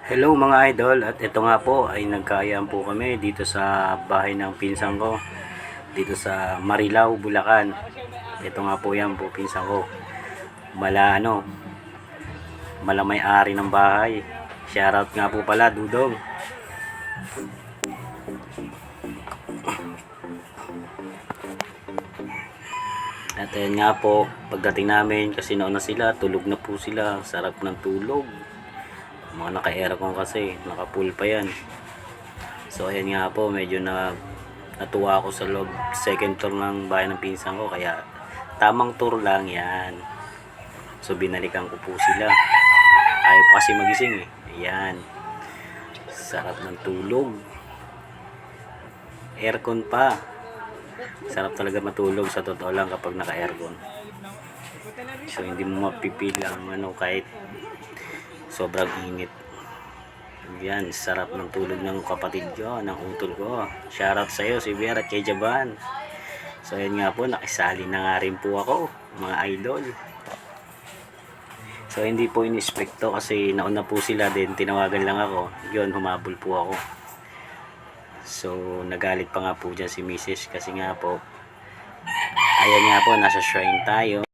Hello mga idol, at ito nga po ay nagkaayaan po kami dito sa bahay ng pinsan ko dito sa Marilao, Bulacan. Ito nga po yan po pinsan ko, mala may-ari ng bahay. Shoutout nga po pala Dudong. At ayan nga po, pagdating namin kasi nauna sila, tulog na po sila. Sarap ng tulog, mga naka-aircon kasi, naka-full pa yan. So ayan nga po, medyo natuwa ako sa loob, second tour ng bahay ng pinsan ko, kaya tamang tour lang yan. So binalikan ko po sila, ayaw pa kasi magising eh. Ayan, sarap ng tulog, aircon pa. Sarap talaga matulog sa totoo lang kapag naka-aircon. So hindi mo mapipil ang kahit sobrang init. Yan, sarap ng tulog ng kapatid ko, ng utol ko. Shoutout sa iyo si Vera at kay Jaban. So yan nga po, nakisali na nga rin po ako, mga idol. So hindi po in-expecto kasi nauna po sila din, tinawagan lang ako. Yun, humabol po ako. So nagalit pa nga po dyan si Mrs. kasi nga po, ayan nga po, nasa shrine tayo.